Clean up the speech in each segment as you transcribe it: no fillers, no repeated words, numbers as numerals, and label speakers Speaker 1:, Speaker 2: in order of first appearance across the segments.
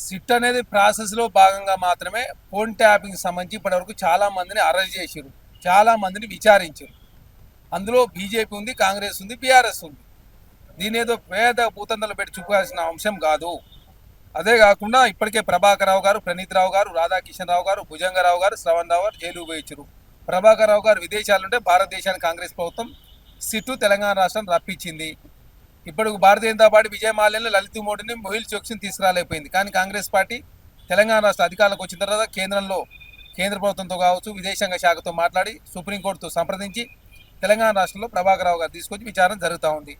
Speaker 1: SIT అనేది ప్రాసెస్లో భాగంగా మాత్రమే ఫోన్ ట్యాపింగ్ సంబంధించి ఇప్పటివరకు చాలా మందిని అరెస్ట్ చేశారు, చాలా మందిని విచారించారు. అందులో బీజేపీ ఉంది, కాంగ్రెస్ ఉంది, బీఆర్ఎస్ ఉంది. దీని ఏదో పేద భూతందలు పెట్టి చూపాల్సిన అంశం కాదు. అదే కాకుండా ఇప్పటికే ప్రభాకర్ రావు గారు, ప్రణీత్ రావు గారు, రాధాకిషన్ రావు గారు, భుజంగరావు గారు, శ్రవణ్ రావు గారు జైలు పోయించారు. ప్రభాకర్ రావు గారు విదేశాలుంటే భారతదేశానికి కాంగ్రెస్ ప్రభుత్వం సిట్టు తెలంగాణ రాష్ట్రం రప్పించింది. ఇప్పుడు భారతీయ జనతా పార్టీ విజయమాల్యంలో లలిత్ మోడీని మొహిల్ చోక్సీని తీసుకురాలేకపోయింది. కానీ కాంగ్రెస్ పార్టీ తెలంగాణ రాష్ట్ర అధికారులకు వచ్చిన తర్వాత కేంద్ర ప్రభుత్వంతో కావచ్చు, విదేశాంగ శాఖతో మాట్లాడి సుప్రీంకోర్టుతో సంప్రదించి తెలంగాణ రాష్ట్రంలో ప్రభాకర్ రావు గారు తీసుకొచ్చి విచారణ జరుగుతూ ఉంది.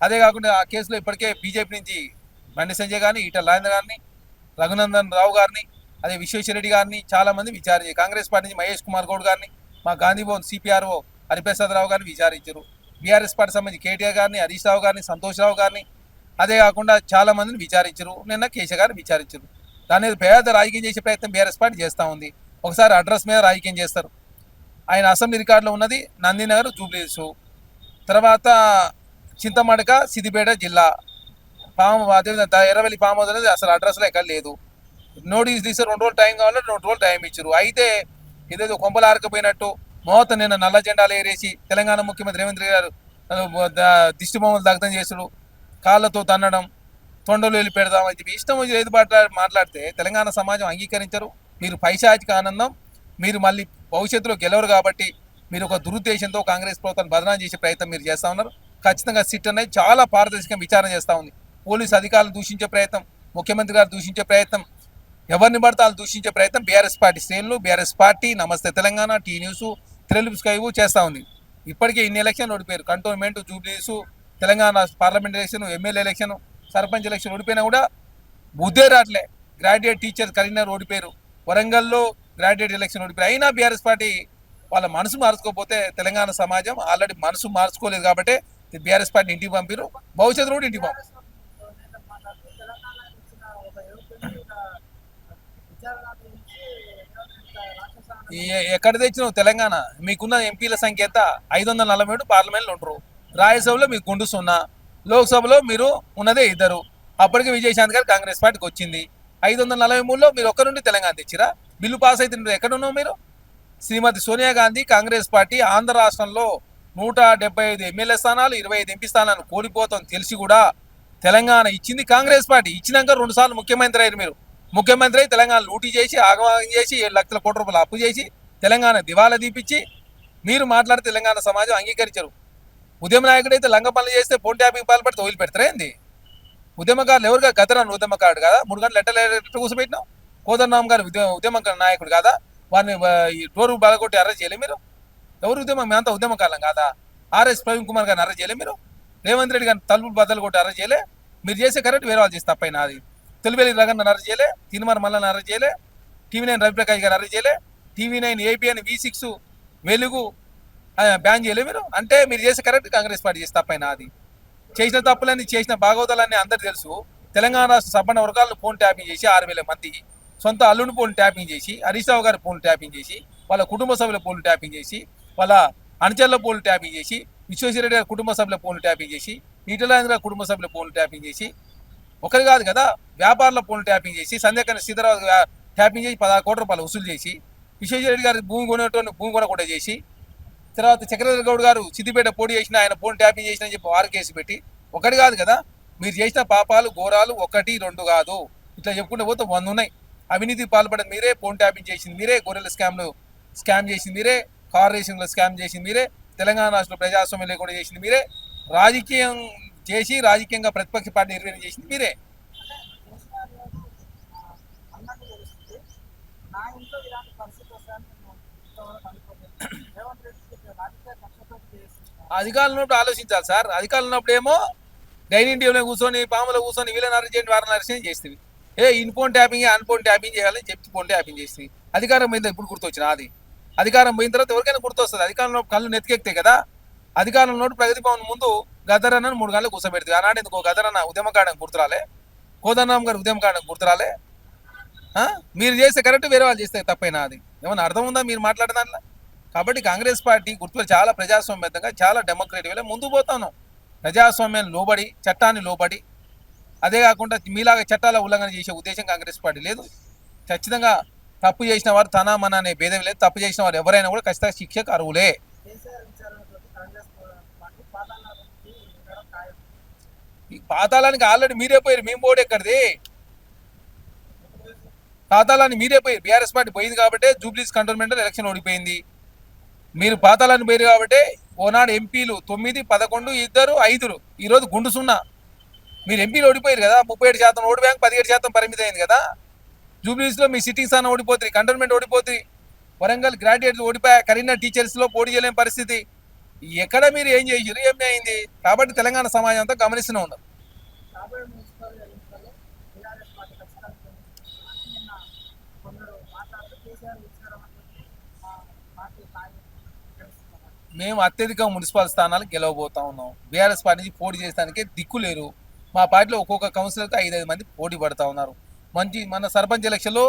Speaker 1: అదే కాకుండా ఆ కేసులో ఇప్పటికే బీజేపీ నుంచి బండి సంజయ్ గారిని, ఈటల రాజేంద్ర గారిని, రఘునందన్ రావు గారిని, అదే విశ్వేశ్వరరెడ్డి గారిని చాలామంది విచారించి, కాంగ్రెస్ పార్టీ నుంచి మహేష్ కుమార్ గౌడ్ గారిని, మా గాంధీభవన్ సిపిఆర్ఓ హరిప్రసాద్ రావు గారిని విచారించారు. బీఆర్ఎస్ పార్టీ సంబంధించి కేటీఆర్ గారిని, హరీష్ రావు గారిని, సంతోష్ రావు గారిని, అదే కాకుండా చాలా మందిని విచారించారు. నిన్న కేశ గారిని విచారించారు. దాని మీద పేద రాజకీయం చేసే ప్రయత్నం బీఆర్ఎస్ పార్టీ చేస్తూ ఉంది. ఒకసారి అడ్రస్ మీద రాజకీయం చేస్తారు. ఆయన అసెంబ్లీ రికార్డులో ఉన్నది నందినగర్ జూబ్లీసు, తర్వాత చింతమడక సిద్దిపేట జిల్లా, ఎర్రవెల్లి ఫామ్ హౌస్ అనేది అసలు అడ్రస్లో ఎక్కడ లేదు. నోటీస్ తీస్తే 2 రోజులు టైం కావాలంటే 2 రోజులు టైం ఇచ్చారు. అయితే ఇదేదో కొంపలు ఆరకపోయినట్టు మోత నిన్న నల్ల జెండాలు ఎగరేసి తెలంగాణ ముఖ్యమంత్రి రేవంత్ రెడ్డి గారు దిష్టి బొమ్మలు దగ్ధం చేసుడు, కాళ్ళతో తన్నడం, తొండలు వెళ్ళి పెడదాం అని చెప్పి ఇష్టం వచ్చి ఏది మాట్లాడితే తెలంగాణ సమాజం అంగీకరించరు. మీరు పైశాచిక ఆనందం, మీరు మళ్ళీ భవిష్యత్తులో గెలవరు కాబట్టి మీరు ఒక దురుద్దేశంతో కాంగ్రెస్ ప్రభుత్వాన్ని బదనాం చేసే ప్రయత్నం మీరు చేస్తూ ఉన్నారు. ఖచ్చితంగా సిట్ అనేది చాలా పారదర్శకంగా విచారణ చేస్తూ ఉంది. పోలీసు అధికారులు దూషించే ప్రయత్నం, ముఖ్యమంత్రి గారు దూషించే ప్రయత్నం, ఎవరిని పడితే వాళ్ళు దూషించే ప్రయత్నం బీఆర్ఎస్ పార్టీ శ్రేణులు, BRS party, Namaste Telangana, T news, త్రిలుప్ స్కైవ్ చేస్తూ ఉంది. ఇప్పటికే ఇన్ని ఎలక్షన్ ఓడిపోయారు. కంటోన్మెంట్, జూబ్లీసు, Telangana parliament election, MLA election, sarpanch election ఓడిపోయినా కూడా బుద్ధే రావట్లే. గ్రాడ్యుయేట్ టీచర్ కరీంనగర్ ఓడిపోయారు, వరంగల్లో గ్రాడ్యుయేట్ ఎలక్షన్ ఓడిపోయారు. అయినా బీఆర్ఎస్ పార్టీ వాళ్ళ మనసు మార్చుకోకపోతే తెలంగాణ సమాజం ఆల్రెడీ మనసు మార్చుకోలేదు కాబట్టి బీఆర్ఎస్ పార్టీ ఇంటికి పంపారు, భవిష్యత్తులో కూడా ఇంటికి పంపారు. ఎక్కడ తెచ్చినావు తెలంగాణ? మీకున్న ఎంపీల సంఖ్య ఎంత? 547 పార్లమెంట్లో ఉంటారు. రాజ్యసభలో మీకు గుండు 0, లోక్సభలో మీరు ఉన్నదే 2. అప్పటికే విజయశాంతి గారు కాంగ్రెస్ పార్టీకి వచ్చింది. 543లో మీరు ఒక్కరుండి తెలంగాణ తెచ్చిరా? బిల్లు పాస్ అయితే ఎక్కడున్నావు మీరు? శ్రీమతి సోనియా గాంధీ కాంగ్రెస్ పార్టీ ఆంధ్ర రాష్ట్రంలో 175 ఎమ్మెల్యే స్థానాలు, 25 ఎంపీ స్థానాలను కోల్పోతాం తెలిసి కూడా తెలంగాణ ఇచ్చింది కాంగ్రెస్ పార్టీ. ఇచ్చినాక 2 సార్లు ముఖ్యమంత్రి అయ్యారు మీరు. ముఖ్యమంత్రి తెలంగాణ లూటీ చేసి, ఆగమాగం చేసి, 7 లక్షల కోట్ల రూపాయలు అప్పు చేసి తెలంగాణ దివాలా తీపిచ్చి మీరు మాట్లాడి తెలంగాణ సమాజం అంగీకరించరు. ఉద్యమ నాయకుడు అయితే లంగ పనులు చేస్తే ఫోన్ ట్యాపింగ్ పాల్పడితే వదిలిపెడతారా ఏంది? ఉద్యమకారులు ఎవరుగా గతరాను ఉద్యమకారుడు కదా? 3 గంటలు ఎట్ట కూర్చోబెట్టినాం? కోదండరామ్ గారు ఉద్యమ నాయకుడు కాదా? వారిని డోరు బలగొట్టి అరెస్ట్ చేయలే మీరు? ఎవరు ఉద్యమం? మేమంతా ఉద్యమకాలం కాదా? ఆర్ఎస్ ప్రవీణ్ కుమార్ గారిని అరెస్ట్ చేయలే మీరు? రేవంత్ రెడ్డి గారిని తలుపులు బద్దలు కొట్టి అరెస్ట్ చేయలే? మీరు చేసే కరెక్ట్ వేరే వాళ్ళు చేస్తే తప్పైనా అది. తెలువెల్లి రగన్న అరెస్ట్ చేయలే, తిరుమల మల్లన్న అరెస్ట్ చేయలే, TV9 రవిప్రకాష్ గారు అరెస్ట్ చేయలే, TV9 APN V6 వెలుగు బ్యాన్ చేయలే మీరు? అంటే మీరు చేసే కరెక్ట్ కాంగ్రెస్ పార్టీ చేస్తే తప్పైనా అది. చేసిన తప్పులన్నీ, చేసిన భాగవతాలన్నీ అందరు తెలుసు. తెలంగాణ రాష్ట్ర సబ్బన్న వర్గాలను ఫోన్ ట్యాపింగ్ చేసి 6,000 మంది సొంత అల్లుని ఫోన్ ట్యాపింగ్ చేసి, హరీష్ రావు గారి ఫోన్ ట్యాపింగ్ చేసి, వాళ్ళ కుటుంబ సభ్యుల ఫోన్లు ట్యాపింగ్ చేసి, వాళ్ళ అనుచరుల ఫోన్లు ట్యాపింగ్ చేసి, విశ్వేశ్వరరెడ్డి గారి కుటుంబ సభ్యుల ఫోన్లు ట్యాపింగ్ చేసి, ఈటల రాజేంద్ర గారి కుటుంబ సభ్యుల ఫోన్లు ట్యాపింగ్ చేసి, ఒకరు కాదు కదా వ్యాపారుల ఫోన్లు ట్యాపింగ్ చేసి, సంధ్యాకరణ సీతారావు ట్యాపింగ్ చేసి 16 కోట్ల రూపాయలు వసూలు చేసి, విశ్వేశ్వరరెడ్డి గారి భూమి కొనేటువంటి భూమి కొనకుండా చేసి, తర్వాత చక్రధర్ గౌడ్ గారు సిద్దిపేట పోటీ చేసిన ఆయన ఫోన్ ట్యాపింగ్ చేసిన చెప్పి వారు కేసు పెట్టి, ఒకటి కాదు కదా మీరు చేసిన పాపాలు ఘోరాలు 1, 2 కాదు, ఇట్లా చెప్పుకుంటే పోతే 100 ఉన్నాయి. అవినీతి పాల్పడడం మీరే, ఫోన్ ట్యాపింగ్ చేసింది మీరే, గొర్రెల స్కామ్ చేసింది మీరే, కార్ రేసింగ్లో స్కామ్ చేసింది మీరే, తెలంగాణ రాష్ట్రంలో ప్రజాస్వామ్యం లేకుండా చేసింది మీరే, రాజకీయం చేసి రాజకీయంగా ప్రతిపక్ష పార్టీ నిర్వహణ చేసింది మీరే. అధికారులు ఉన్నప్పుడు ఆలోచించాలి సార్. అధికారులు ఉన్నప్పుడు ఏమో డైనింగ్ టేబుల్ కూర్చొని, పాములో కూర్చొని వీళ్ళని అరెస్ట్ చేయండి, వారిని అరెస్ట్ చేయండి చేస్తుంది. In phone tapping, an phone tapping చేయాలని చెప్పి ఫోన్ ట్యాపింగ్ చేస్తుంది. అధికారం పోయింది ఇప్పుడు గుర్తొచ్చిన అది. అధికారం పోయిన తర్వాత ఎవరికైనా గుర్తొస్తుంది. అధికారంలో కళ్ళు నెత్తికెక్తాయి కదా. అధికారంలో ప్రగతి భవన్ ముందు గదరన్నను 3 గంటలు కూర్చోబెడుతుంది. ఆనాడు ఎందుకు గదరన్న ఉద్యమకాండం గుర్తురాలే? కోదండరామ్ గారు ఉద్యమకాండం గుర్తురాలే? మీరు చేస్తే కరెక్ట్, వేరే వాళ్ళు చేస్తే తప్పైనా అది. ఏమన్నా అర్థం ఉందా మీరు మాట్లాడే దాంట్లో? కాబట్టి కాంగ్రెస్ పార్టీ గుర్తులు చాలా ప్రజాస్వామ్యంగా, చాలా డెమోక్రటిక్గా ముందుకు పోతాను. ప్రజాస్వామ్యాన్ని లోబడి, చట్టాన్ని లోబడి అదే కాకుండా మీలాగా చట్టాల ఉల్లంఘన చేసే ఉద్దేశం కాంగ్రెస్ పార్టీ లేదు. ఖచ్చితంగా తప్పు చేసిన వారు తన మన అనే భేదం లేదు. తప్పు చేసిన వారు ఎవరైనా కూడా ఖచ్చితంగా శిక్షకు అర్హులే. ఈ పాతాళానికి ఆల్రెడీ మీరే పోయారు, మేము పోడు ఎక్కడిది. పాతాళాన్ని మీరే పోయారు, బీఆర్ఎస్ పార్టీ పోయింది కాబట్టి జూబ్లీస్ కంటోన్మెంట్ ఎలక్షన్ ఓడిపోయింది. మీరు పాతాళాన్ని పోయారు కాబట్టి ఓనాడు ఎంపీలు 9, 11, 2, 5 ఈరోజు గుండు సున్నా. మీరు ఎంపీలు ఓడిపోయారు కదా, 37% ఓటు బ్యాంక్ 17% పరిమితి అయింది కదా. జూబ్లీస్లో మీ సిటీ స్థానం ఓడిపోతుంది, కంటోన్మెంట్ ఓడిపోతుంది, వరంగల్ గ్రాడ్యుయేట్స్ ఓడిపోయా, కరీంనగర్ టీచర్స్లో పోటీ చేయలేని పరిస్థితి. ఎక్కడ మీరు ఏం చేసారు, ఏం అయింది? కాబట్టి తెలంగాణ సమాజం అంతా గమనిస్తూనే ఉన్నారు. మేము అత్యధిక మున్సిపల్ స్థానాలు గెలవబోతా ఉన్నాం. బీఆర్ఎస్ పార్టీ నుంచి పోటీ చేసడానికి దిక్కు లేరు. మా పార్టీలో ఒక్కొక్క కౌన్సిలర్కి 5 మంది పోటీ పడతా ఉన్నారు. మన సర్పంచ్ ఎలక్షన్లో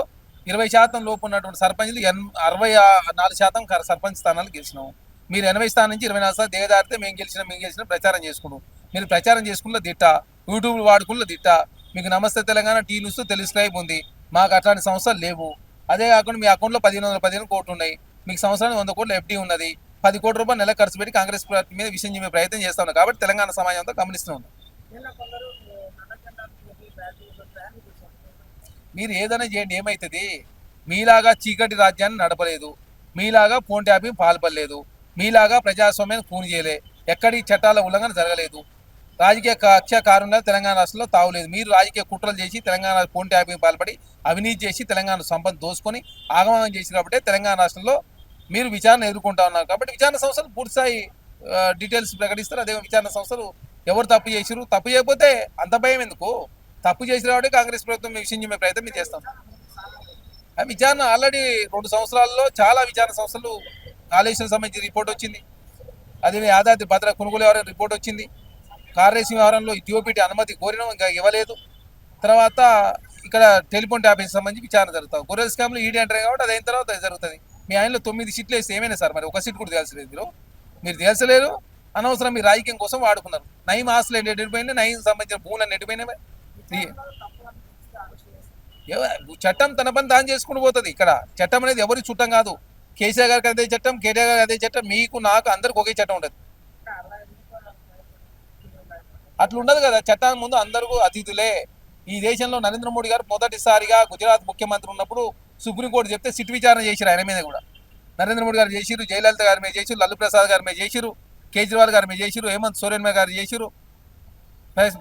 Speaker 1: 20% లోపు ఉన్నటువంటి సర్పంచ్లు 64% సర్పంచ్ స్థానాలు గెలిచినాం. మీరు 80 స్థానం నుంచి 24 దిగదారితే మేము గెలిచిన ప్రచారం చేసుకున్నాం. మీరు ప్రచారం చేసుకున్న దిట్ట, యూట్యూబ్ వాడుకున్న దిట్ట. మీకు నమస్తే తెలంగాణ టీ న్యూస్ తెలుగు ఉంది. మాకు అట్లాంటి సంస్థలు లేవు. అదే కాకుండా మీ అకౌంట్లో 1515 కోట్లు ఉన్నాయి. మీకు సంవత్సరానికి 100 కోట్లు ఎఫ్డీ ఉన్నది. 10 కోట్ల రూపాయలు నెల ఖర్చు పెట్టి కాంగ్రెస్ పార్టీ మీద విషయం చెప్పే ప్రయత్నం చేస్తా ఉన్నాం. కాబట్టి తెలంగాణ సమాజం అంతా గమనిస్తూ ఉంది. మీరు ఏదైనా చేయండి, ఏమవుతుంది? మీలాగా చీకటి రాజ్యాన్ని నడపలేదు, మీలాగా ఫోన్ ట్యాపింగ్ పాల్పడలేదు, మీలాగా ప్రజాస్వామ్యాన్ని కూని చేయలే, ఎక్కడి చట్టాల ఉల్లంఘన జరగలేదు, రాజకీయ కక్ష కారుణ్యాలు తెలంగాణ రాష్ట్రంలో తావులేదు. మీరు రాజకీయ కుట్రలు చేసి తెలంగాణ ఫోన్ ట్యాపింగ్ పాల్పడి అవినీతి చేసి తెలంగాణ సంపద దోసుకొని ఆగమనం చేసి కాబట్టి తెలంగాణ రాష్ట్రంలో మీరు విచారణ ఎదుర్కొంటా ఉన్నారు. కాబట్టి విచారణ సంస్థలు పూర్తిస్థాయి డీటెయిల్స్ ప్రకటిస్తారు. అదే విచారణ సంస్థలు ఎవరు తప్పు చేసిరు, తప్పు చేయకపోతే అంత భయం ఎందుకు? తప్పు చేసిన కాబట్టి కాంగ్రెస్ ప్రభుత్వం విషయం చెప్పే ప్రయత్నం మేము చేస్తాం. ఆ విచారణ ఆల్రెడీ 2 సంవత్సరాల్లో చాలా విచారణ సంస్థలు, కాళేశ్వరం సంబంధించి రిపోర్ట్ వచ్చింది, అదే యాదాద్రి భద్ర కొనుగోలు వ్యవహారం రిపోర్ట్ వచ్చింది, కార్రేసింగ్ వ్యవహారంలో టీఓపీటీ అనుమతి కోరినాం, ఇంకా ఇవ్వలేదు. తర్వాత ఇక్కడ టెలిఫోన్ ట్యాపింగ్ సంబంధించి విచారణ జరుగుతాం. గొర్రెల స్కామ్లో ఈడీ అంటారు కాబట్టి అది అయిన తర్వాత జరుగుతుంది. మీ ఆయనలో 9 సీట్లు వేస్తే ఏమైనా సార్, మరి 1 సీట్ కూడా తేల్చలేదు. మీరు తేల్చలేరు, అనవసరం మీ రాజకీయం కోసం వాడుకున్నారు. నయం ఆస్తులు ఎడిపోయినా, నయం సంబంధించిన భూములను ఎడిపోయినా. చట్టం తన పని తాను చేసుకుంటూ పోతుంది. ఇక్కడ చట్టం అనేది ఎవరి చుట్టం కాదు. కేసీఆర్ గారికి అదే చట్టం, కేటీఆర్ గారికి అదే చట్టం, మీకు నాకు అందరికి ఒకే చట్టం ఉండదు. అట్లా ఉండదు కదా. చట్టానికి ముందు అందరూ అతిథులే. ఈ దేశంలో నరేంద్ర మోడీ గారు మొదటిసారిగా గుజరాత్ ముఖ్యమంత్రి ఉన్నప్పుడు సుప్రీంకోర్టు చెప్తే సిట్ విచారణ చేసిరు ఆయన మీద కూడా. నరేంద్ర మోడీ గారు చేసిరు, జయలలిత గారి మీద చేసిరు, లల్లు ప్రసాద్ గారి మీద చేసిరు, కేజ్రీవాల్ గారి మీద చేసిరు, హేమంత్ సోరెన్ గారు చేసిరు,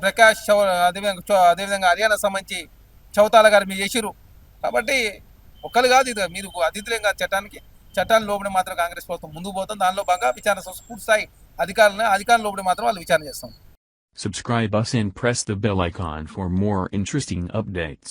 Speaker 1: ప్రకాష్ అదేవిధంగా హర్యానా సంబంధించి చౌతాల గారి మీద చేసిరు. కాబట్టి ఒక్కరు కాదు, ఇది మీరు అతిథులేం కాదు చట్టానికి. చట్టాన్ని లోబడి మాత్రం కాంగ్రెస్ ప్రభుత్వం ముందుకు పోతాం. దానిలో భాగంగా విచారణ సంస్థ పూర్తి స్థాయి అధికారులు లోబడి మాత్రం వాళ్ళు విచారణ చేస్తాం.
Speaker 2: Subscribe us and press the bell icon for more interesting updates.